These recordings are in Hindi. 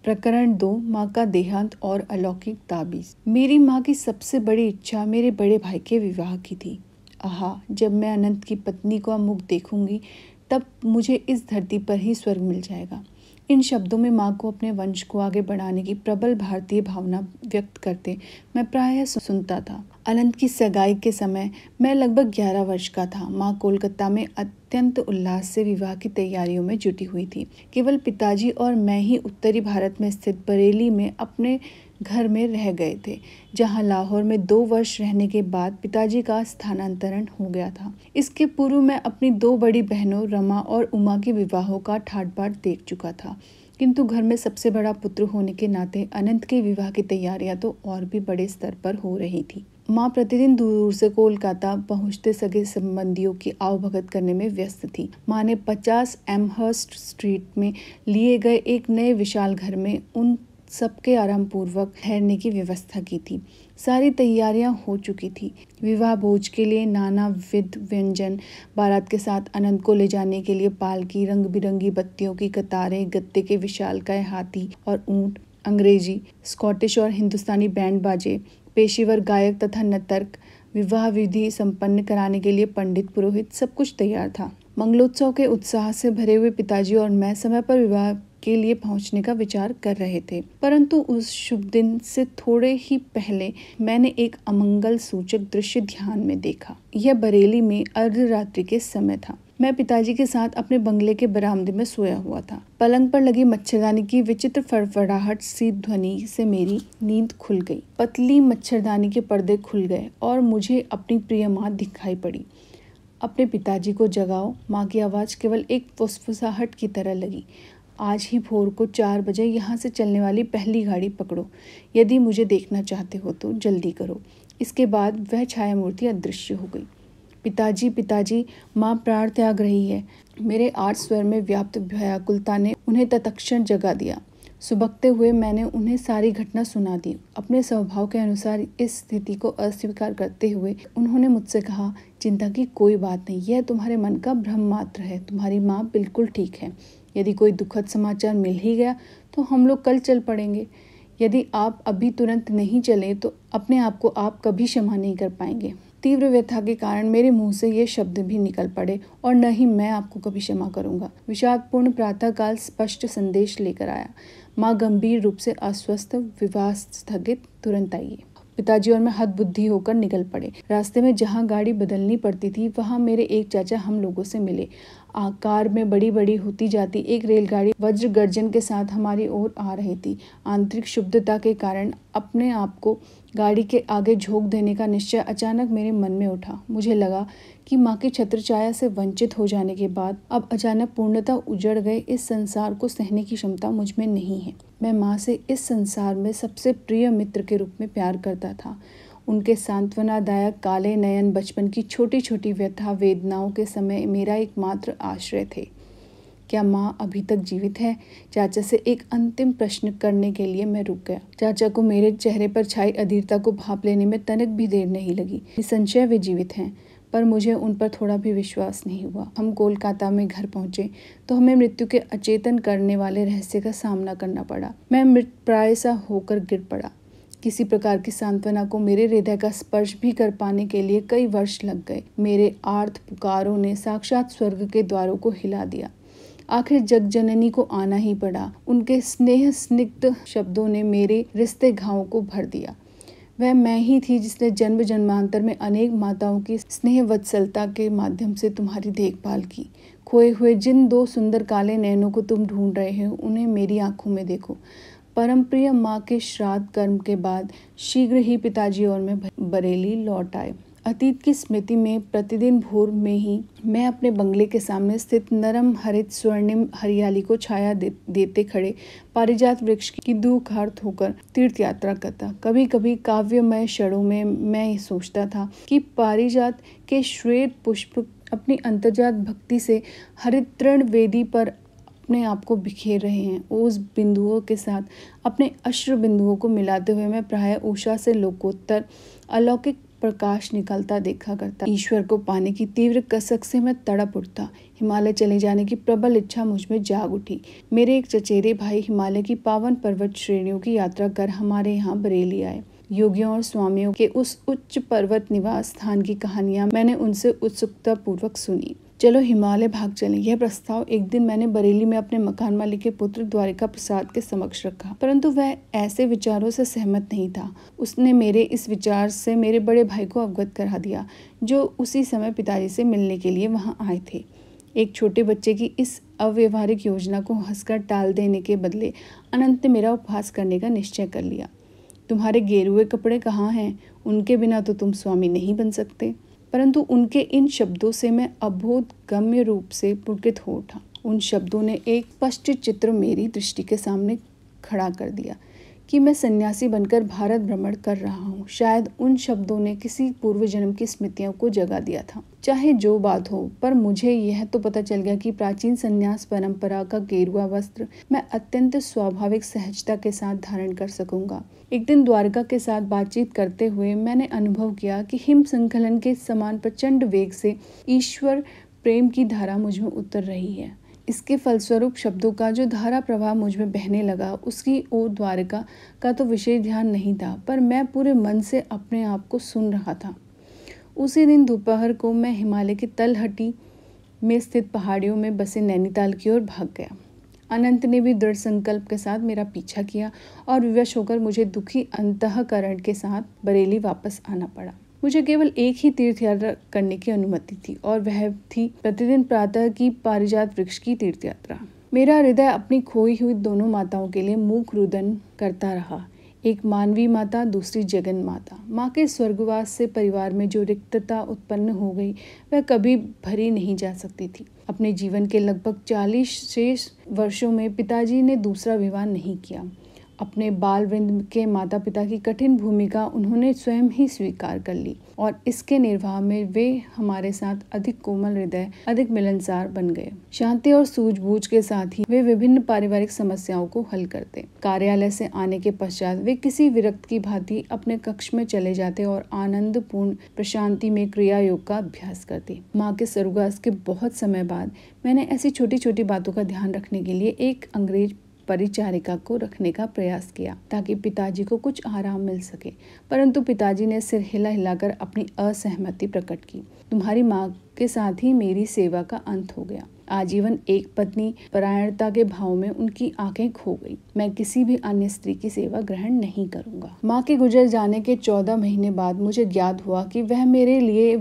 प्रकरण 2, माँ का देहांत और अलौकिक ताबीज। मेरी माँ की सबसे बड़ी इच्छा मेरे बड़े भाई के विवाह की थी। आहा, जब मैं अनंत की पत्नी का मुख देखूंगी तब मुझे इस धरती पर ही स्वर्ग मिल जाएगा। इन शब्दों में माँ को अपने वंश को आगे बढ़ाने की प्रबल भारतीय भावना व्यक्त करते मैं प्रायः सुनता था। अनंत की सगाई के समय मैं लगभग 11 वर्ष का था। माँ कोलकाता में अत्यंत उल्लास से विवाह की तैयारियों में जुटी हुई थी। केवल पिताजी और मैं ही उत्तरी भारत में स्थित बरेली में अपने घर में रह गए थे, जहां लाहौर में 2 वर्ष रहने के बाद पिताजी का स्थानांतरण हो गया था। इसके पूर्व मैं अपनी 2 बड़ी बहनों रमा और उमा के विवाहों का ठाट बाट देख चुका था, किंतु घर में सबसे बड़ा पुत्र होने के नाते अनंत के विवाह की तैयारियां तो और भी बड़े स्तर पर हो रही थी। माँ प्रतिदिन दूर दूर से कोलकाता पहुंचते सगे संबंधियों की आवभगत करने में व्यस्त थी। माँ ने 50 एमहर्स्ट स्ट्रीट में लिए गए एक नए विशाल घर में उन सबके आराम पूर्वक ठहरने की व्यवस्था की थी। सारी तैयारियां हो चुकी थी। विवाह भोज के लिए नाना विध व्यंजन, बारात के साथ अनंत को ले जाने के लिए पालकी, रंग बिरंगी बत्तियों की कतारें, गत्ते के विशालकाय हाथी और ऊंट, अंग्रेजी, स्कॉटिश और हिंदुस्तानी बैंड बाजे, पेशेवर गायक तथा नर्तक, विवाह विधि संपन्न कराने के लिए पंडित पुरोहित, सब कुछ तैयार था। मंगलोत्सव के उत्साह से भरे हुए पिताजी और मैं समय पर विवाह के लिए पहुंचने का विचार कर रहे थे, परंतु उस शुभ दिन से थोड़े ही पहले मैंने एक अमंगल सूचक दृश्य ध्यान में देखा। यह बरेली में अर्धरात्रि के समय था। मैं पिताजी के साथ अपने बंगले के बरामदे में सोया हुआ था। पलंग पर लगी मच्छरदानी की विचित्र फड़फड़ाहट सी ध्वनि से मेरी नींद खुल गई। पतली मच्छरदानी के पर्दे खुल गए और मुझे अपनी प्रिय माँ दिखाई पड़ी। अपने पिताजी को जगाओ। माँ की आवाज़ केवल एक फुसफुसाहट की तरह लगी। आज ही भोर को 4 बजे यहाँ से चलने वाली पहली गाड़ी पकड़ो। यदि मुझे देखना चाहते हो तो जल्दी करो। इसके बाद वह छाया मूर्ति अदृश्य हो गई। पिताजी, पिताजी, माँ प्राण त्याग रही है। मेरे आर्त स्वर में व्याप्त व्याकुलता ने उन्हें तत्क्षण जगा दिया। सुबकते हुए मैंने उन्हें सारी घटना सुना दी। अपने स्वभाव के अनुसार इस स्थिति को अस्वीकार करते हुए उन्होंने मुझसे कहा, चिंता की कोई बात नहीं, यह तुम्हारे मन का भ्रम मात्र है। तुम्हारी माँ बिल्कुल ठीक है। यदि कोई दुखद समाचार मिल ही गया तो हम लोग कल चल पड़ेंगे। यदि आप अभी तुरंत नहीं चले तो अपने आप को आप कभी क्षमा नहीं कर पाएंगे। तीव्र व्यथा के कारण मेरे मुंह से ये शब्द भी निकल पड़े और न ही मैं आपको कभी क्षमा करूंगा। विषादपूर्ण प्रातःकाल स्पष्ट संदेश लेकर आया। माँ गंभीर रूप से अस्वस्थ, विवाह स्थगित, तुरंत आइए। पिताजी और मैं हतबुद्धि होकर निकल पड़े। रास्ते में जहाँ गाड़ी बदलनी पड़ती थी वहाँ मेरे एक चाचा हम लोगों से मिले। आकार में बड़ी बड़ी होती जाती एक रेलगाड़ी वज्र गर्जन के साथ हमारी ओर आ रही थी। आंतरिक शुद्धता के कारण अपने आप को गाड़ी के आगे झोंक देने का निश्चय अचानक मेरे मन में उठा। मुझे लगा कि माँ की छत्र छाया से वंचित हो जाने के बाद अब अचानक पूर्णतः उजड़ गए इस संसार को सहने की क्षमता मुझ में नहीं है। मैं माँ से इस संसार में सबसे प्रिय मित्र के रूप में प्यार करता था। उनके सांत्वनादायक काले नयन बचपन की छोटी छोटी व्यथा वेदनाओं के समय मेरा एकमात्र आश्रय थे। क्या माँ अभी तक जीवित है? चाचा से एक अंतिम प्रश्न करने के लिए मैं रुक गया। चाचा को मेरे चेहरे पर छाई अधीरता को भांप लेने में तनिक भी देर नहीं लगी। निसंशय वे जीवित हैं, पर मुझे उन पर थोड़ा भी विश्वास नहीं हुआ। हम कोलकाता में घर पहुंचे तो हमें मृत्यु के अचेतन करने वाले रहस्य का सामना करना पड़ा। मैं मृतप्राय सा होकर गिर पड़ा। किसी प्रकार की सांत्वना को मेरे हृदय का स्पर्श भी कर पाने के लिए कई वर्ष लग गए। मेरे आर्त पुकारों ने साक्षात स्वर्ग के द्वारों को हिला दिया। आखिर जगजननी को आना ही पड़ा। उनके स्नेह स्निग्ध शब्दों ने मेरे रिश्ते घावों को भर दिया। वह मैं ही थी जिसने जन्म जन्मांतर में अनेक माताओं की स्नेह वत्सलता के माध्यम से तुम्हारी देखभाल की। खोए हुए जिन 2 सुंदर काले नैनों को तुम ढूंढ रहे हो उन्हें मेरी आंखों में देखो। परम प्रिय माँ के श्राद्ध कर्म के बाद शीघ्र ही पिताजी और मैं बरेली लौट आए। अतीत की स्मृति में प्रतिदिन भोर में ही मैं अपने बंगले के सामने स्थित नरम हरित स्वर्णिम हरियाली को छाया देते खड़े पारिजात वृक्ष की दूखार्थ होकर तीर्थ यात्रा करता। कभी कभी काव्यमय क्षणों में मैं सोचता था कि पारिजात के श्वेत पुष्प अपनी अंतर्जात भक्ति से हरित तृण वेदी पर अपने आप को बिखेर रहे हैं। ओस बिंदुओं के साथ अपने अश्रु बिंदुओं को मिलाते हुए मैं प्रायः उषा से लोकोत्तर अलौकिक प्रकाश निकलता देखा करता। ईश्वर को पाने की तीव्र कसक से मैं तड़प उठता। हिमालय चले जाने की प्रबल इच्छा मुझ में जाग उठी। मेरे एक चचेरे भाई हिमालय की पावन पर्वत श्रेणियों की यात्रा कर हमारे यहाँ बरेली आए। योगियों और स्वामियों के उस उच्च पर्वत निवास स्थान की कहानियां मैंने उनसे उत्सुकता पूर्वक सुनी। चलो हिमालय भाग चलें, यह प्रस्ताव एक दिन मैंने बरेली में अपने मकान मालिक के पुत्र द्वारिका प्रसाद के समक्ष रखा, परंतु वह ऐसे विचारों से सहमत नहीं था। उसने मेरे इस विचार से मेरे बड़े भाई को अवगत करा दिया, जो उसी समय पिताजी से मिलने के लिए वहां आए थे। एक छोटे बच्चे की इस अव्यवहारिक योजना को हंसकर टाल देने के बदले अनंत ने मेरा उपहास करने का निश्चय कर लिया। तुम्हारे गेरुए कपड़े कहाँ हैं? उनके बिना तो तुम स्वामी नहीं बन सकते। परंतु उनके इन शब्दों से मैं अबोधगम्य रूप से पुलकित हो उठा। उन शब्दों ने एक स्पष्ट चित्र मेरी दृष्टि के सामने खड़ा कर दिया कि मैं सन्यासी बनकर भारत भ्रमण कर रहा हूँ। शायद उन शब्दों ने किसी पूर्व जन्म की स्मृतियों को जगा दिया था। चाहे जो बात हो, पर मुझे यह तो पता चल गया कि प्राचीन सन्यास परंपरा का गेरुआ वस्त्र मैं अत्यंत स्वाभाविक सहजता के साथ धारण कर सकूंगा। एक दिन द्वारका के साथ बातचीत करते हुए मैंने अनुभव किया कि हिम संकलन के समान प्रचंड वेग से ईश्वर प्रेम की धारा मुझ में उतर रही है। इसके फलस्वरूप शब्दों का जो धारा प्रवाह मुझ में बहने लगा, उसकी ओर द्वारका का तो विशेष ध्यान नहीं था, पर मैं पूरे मन से अपने आप को सुन रहा था। उसी दिन दोपहर को मैं हिमालय की तलहटी में स्थित पहाड़ियों में बसे नैनीताल की ओर भाग गया। अनंत ने भी दृढ़ संकल्प के साथ मेरा पीछा किया और विवश होकर मुझे दुखी अंतःकरण के साथ बरेली वापस आना पड़ा। मुझे केवल एक ही तीर्थ यात्रा करने की अनुमति थी और वह थी प्रतिदिन प्रातः की पारिजात वृक्ष की तीर्थ यात्रा। मेरा हृदय अपनी खोई हुई दोनों माताओं के लिए मुख रुदन करता रहा। एक मानवी माता, दूसरी जगन माता। माँ के स्वर्गवास से परिवार में जो रिक्तता उत्पन्न हो गई वह कभी भरी नहीं जा सकती थी। अपने जीवन के लगभग 40 शेष वर्षों में पिताजी ने दूसरा विवाह नहीं किया। अपने बाल वृंद के माता पिता की कठिन भूमिका उन्होंने स्वयं ही स्वीकार कर ली और इसके निर्वाह में वे हमारे साथ अधिक कोमल हृदय, अधिक मिलनसार बन गए। शांति और सूझबूझ के साथ ही वे विभिन्न पारिवारिक समस्याओं को हल करते। कार्यालय से आने के पश्चात वे किसी विरक्त की भांति अपने कक्ष में चले जाते और आनंदपूर्ण प्रशांति में क्रिया योग का अभ्यास करते। माँ के स्वर्गवास के बहुत समय बाद मैंने ऐसी छोटी छोटी बातों का ध्यान रखने के लिए एक अंग्रेज परिचारिका को रखने का प्रयास किया ताकि पिताजी को कुछ आराम मिल सके, परंतु पिताजी ने सिर हिला हिलाकर अपनी असहमति प्रकट की। तुम्हारी माँ के साथ ही मेरी सेवा का अंत हो गया। आजीवन एक पत्नी परायणता के भाव में उनकी आंखें खो गई। मैं किसी भी अन्य स्त्री की सेवा ग्रहण नहीं करूंगा। माँ के गुजर जाने के 14 महीने बाद मुझे ज्ञात हुआ कि वह मेरे लिए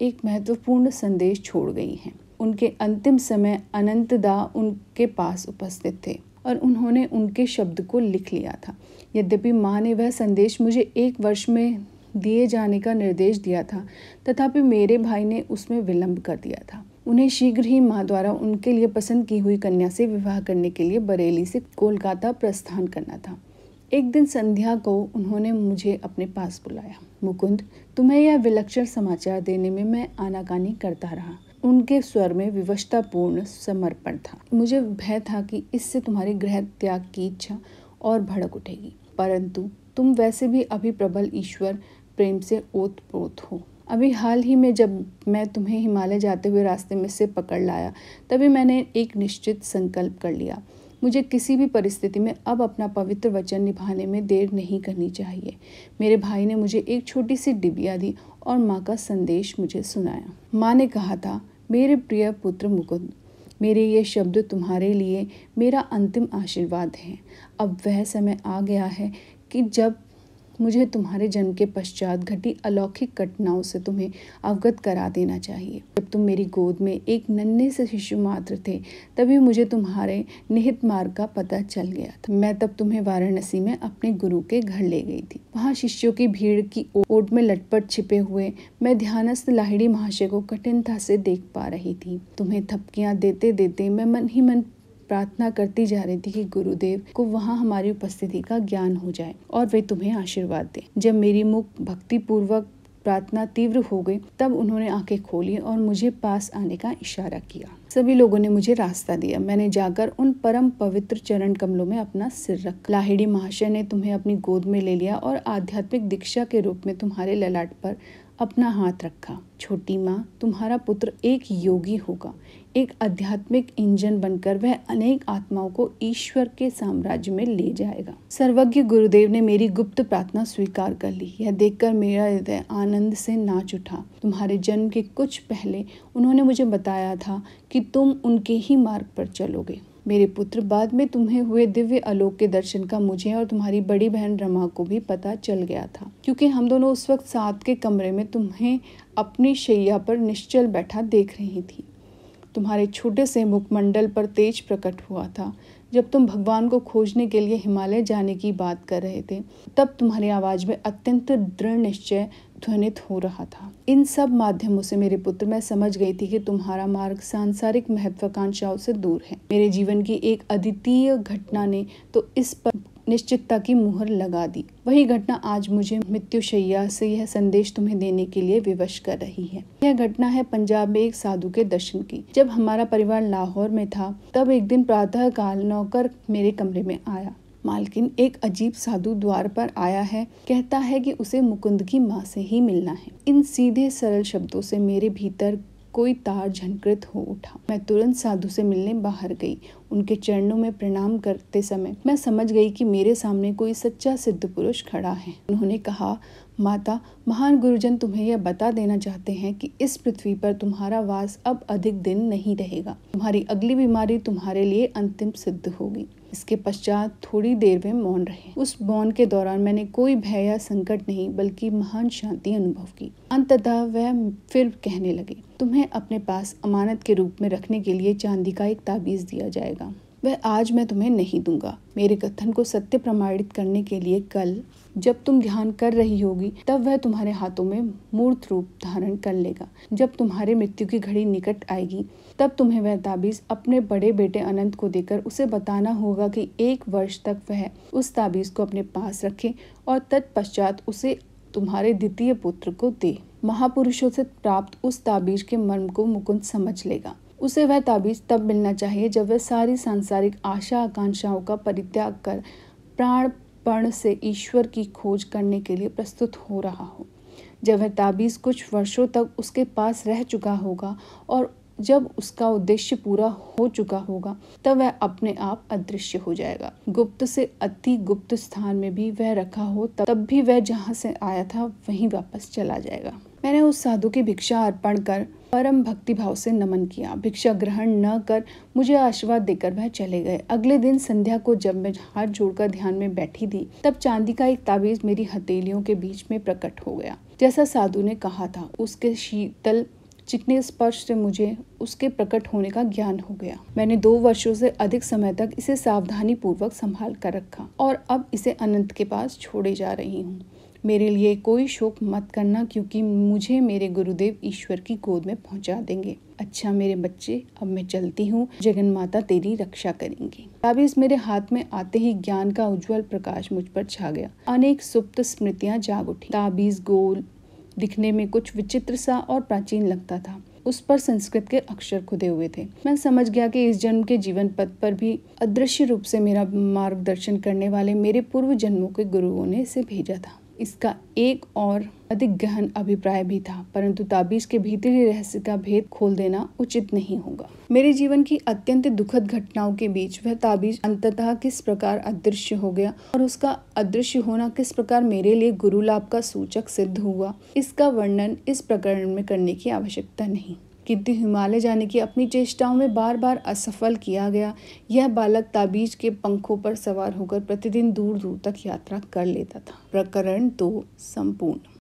एक महत्वपूर्ण संदेश छोड़ गई हैं। उनके अंतिम समय अनंतदा उनके पास उपस्थित थे और उन्होंने उनके शब्द को लिख लिया था। यद्यपि माँ ने वह संदेश मुझे 1 वर्ष में दिए जाने का निर्देश दिया था, तथापि मेरे भाई ने उसमें विलंब कर दिया था। उन्हें शीघ्र ही माँ द्वारा उनके लिए पसंद की हुई कन्या से विवाह करने के लिए बरेली से कोलकाता प्रस्थान करना था। एक दिन संध्या को उन्होंने मुझे अपने पास बुलाया। मुकुंद, तुम्हें यह विलक्षण समाचार देने में मैं आनाकानी करता रहा। उनके स्वर में विवशतापूर्ण समर्पण था। मुझे भय था कि इससे तुम्हारी गृह त्याग की इच्छा और भड़क उठेगी, परंतु तुम वैसे भी अभी प्रबल ईश्वर प्रेम से ओतप्रोत हो। अभी हाल ही में जब मैं तुम्हें हिमालय जाते हुए रास्ते में से पकड़ लाया, तभी मैंने एक निश्चित संकल्प कर लिया। मुझे किसी भी परिस्थिति में अब अपना पवित्र वचन निभाने में देर नहीं करनी चाहिए। मेरे भाई ने मुझे एक छोटी सी डिबिया दी और माँ का संदेश मुझे सुनाया। माँ ने कहा था, मेरे प्रिय पुत्र मुकुंद, मेरे ये शब्द तुम्हारे लिए मेरा अंतिम आशीर्वाद है। अब वह समय आ गया है कि जब मुझे तुम्हारे जन्म के पश्चात घटी अलौकिक घटनाओं से तुम्हें अवगत करा देना चाहिए। जब तुम मेरी गोद में एक नन्हे से शिशु मात्र थे, तभी मुझे तुम्हारे निहित मार्ग का पता चल गया था। मैं तब तुम्हें वाराणसी में अपने गुरु के घर ले गई थी। वहाँ शिष्यों की भीड़ की ओट में लटपट छिपे हुए मैं ध्यानस्थ लाहिड़ी महाशय को कठिनता से देख पा रही थी। तुम्हें थपकियां देते देते मैं मन ही मन प्रार्थना करती जा रही थी कि गुरुदेव को वहां हमारी उपस्थिति का ज्ञान हो जाए और वे तुम्हें आशीर्वाद दें। जब मेरी मुख भक्ति पूर्वक प्रार्थना तीव्र हो गई तब उन्होंने आंखें खोली और मुझे पास आने का इशारा किया। सभी लोगों ने मुझे रास्ता दिया। मैंने जाकर उन परम पवित्र चरण कमलों में अपना सिर रखा। लाहिड़ी महाशय ने तुम्हें अपनी गोद में ले लिया और आध्यात्मिक दीक्षा के रूप में तुम्हारे ललाट पर अपना हाथ रखा। छोटी माँ, तुम्हारा पुत्र एक योगी होगा, एक आध्यात्मिक इंजन बनकर वह अनेक आत्माओं को ईश्वर के साम्राज्य में ले जाएगा। सर्वज्ञ गुरुदेव ने मेरी गुप्त प्रार्थना स्वीकार कर ली। यह देखकर मेरा हृदय आनंद से नाच उठा। तुम्हारे जन्म के कुछ पहले उन्होंने मुझे बताया था कि तुम उनके ही मार्ग पर चलोगे। मेरे पुत्र, बाद में तुम्हें हुए दिव्य आलोक के दर्शन का मुझे और तुम्हारी बड़ी बहन रमा को भी पता चल गया था, क्योंकि हम दोनों उस वक्त साथ के कमरे में तुम्हें अपनी शैया पर निश्चल बैठा देख रही थी। तुम्हारे छोटे से मुखमंडल पर तेज प्रकट हुआ था। जब तुम भगवान को खोजने के लिए हिमालय जाने की बात कर रहे थे, तब तुम्हारी आवाज में अत्यंत दृढ़ निश्चय ध्वनित हो रहा था। इन सब माध्यमों से मेरे पुत्र, मैं समझ गई थी कि तुम्हारा मार्ग सांसारिक महत्वाकांक्षाओं से दूर है। मेरे जीवन की एक अद्वितीय घटना ने तो इस पर निश्चितता की मुहर लगा दी। वही घटना आज मुझे मृत्युशैया से यह संदेश तुम्हें देने के लिए विवश कर रही है। यह घटना है पंजाब में एक साधु के दर्शन की। जब हमारा परिवार लाहौर में था, तब एक दिन प्रातः काल नौकर मेरे कमरे में आया। मालकिन, एक अजीब साधु द्वार पर आया है, कहता है कि उसे मुकुंद की माँ से ही मिलना है। इन सीधे सरल शब्दों से मेरे भीतर कोई तार झनकृत हो उठा। मैं तुरंत साधु से मिलने बाहर गई। उनके चरणों में प्रणाम करते समय मैं समझ गई कि मेरे सामने कोई सच्चा सिद्ध पुरुष खड़ा है। उन्होंने कहा, माता, महान गुरुजन तुम्हें यह बता देना चाहते हैं कि इस पृथ्वी पर तुम्हारा वास अब अधिक दिन नहीं रहेगा। तुम्हारी अगली बीमारी तुम्हारे लिए अंतिम सिद्ध होगी। इसके पश्चात थोड़ी देर वे मौन रहे। उस मौन के दौरान मैंने कोई भय या संकट नहीं, बल्कि महान शांति अनुभव की। अंततः वह फिर कहने लगे, तुम्हें अपने पास अमानत के रूप में रखने के लिए चांदी का एक ताबीज दिया जाएगा। वह आज मैं तुम्हें नहीं दूंगा। मेरे कथन को सत्य प्रमाणित करने के लिए कल जब तुम ध्यान कर रही होगी, तब वह तुम्हारे हाथों में मूर्त रूप धारण कर लेगा। जब तुम्हारे मृत्यु की घड़ी निकट आएगी, तब तुम्हें वह ताबीज अपने बड़े बेटे अनंत को देकर उसे बताना होगा कि 1 वर्ष तक वह उस ताबीज को अपने पास रखे और तत्पश्चात उसे तुम्हारे द्वितीय पुत्र को दे। महापुरुषों से प्राप्त उस ताबीज के मर्म को मुकुंद समझ लेगा। उसे वह ताबीज तब मिलना चाहिए जब वह सारी सांसारिक आशा आकांक्षाओं का परित्याग कर प्राणपण से ईश्वर की खोज करने के लिए प्रस्तुत हो रहा हो। जब वह ताबीज कुछ वर्षों तक उसके पास रह चुका होगा और जब उसका उद्देश्य पूरा हो चुका होगा, तब वह अपने आप अदृश्य हो जाएगा। गुप्त से अति गुप्त स्थान में भी वह रखा हो, तब भी वह जहाँ से आया था वहीं वापस चला जाएगा। मैंने उस साधु की भिक्षा अर्पण कर परम भक्ति भाव से नमन किया। भिक्षा ग्रहण न कर मुझे आशीर्वाद देकर वह चले गए। अगले दिन संध्या को जब मैं हाथ जोड़कर ध्यान में बैठी थी, तब चांदी का एक ताबीज मेरी हथेलियों के बीच में प्रकट हो गया। जैसा साधु ने कहा था, उसके शीतल चिकने स्पर्श से मुझे उसके प्रकट होने का ज्ञान हो गया। मैंने 2 वर्षों से अधिक समय तक इसे सावधानी पूर्वक संभाल कर रखा और अब इसे अनंत के पास छोड़े जा रही हूँ। मेरे लिए कोई शोक मत करना, क्योंकि मुझे मेरे गुरुदेव ईश्वर की गोद में पहुंचा देंगे। अच्छा मेरे बच्चे, अब मैं चलती हूँ। जगन माता तेरी रक्षा करेंगी। ताबीज मेरे हाथ में आते ही ज्ञान का उज्जवल प्रकाश मुझ पर छा गया। अनेक सुप्त स्मृतियां जाग उठी। ताबीज गोल दिखने में कुछ विचित्र सा और प्राचीन लगता था। उस पर संस्कृत के अक्षर खुदे हुए थे। मैं समझ गया कि इस जन्म के जीवन पथ पर भी अदृश्य रूप से मेरा मार्गदर्शन करने वाले मेरे पूर्व जन्मों के गुरुओं ने इसे भेजा था। इसका एक और अधिक गहन अभिप्राय भी था, परंतु ताबीज के भीतरी रहस्य का भेद खोल देना उचित नहीं होगा। मेरे जीवन की अत्यंत दुखद घटनाओं के बीच वह ताबीज अंततः किस प्रकार अदृश्य हो गया और उसका अदृश्य होना किस प्रकार मेरे लिए गुरु लाभ का सूचक सिद्ध हुआ, इसका वर्णन इस प्रकरण में करने की आवश्यकता नहीं। किंतु हिमालय जाने की अपनी चेष्टाओं में बार बार असफल किया गया यह बालक ताबीज के पंखों पर सवार होकर प्रतिदिन दूर दूर तक यात्रा कर लेता था। प्रकरण 2 संपूर्ण।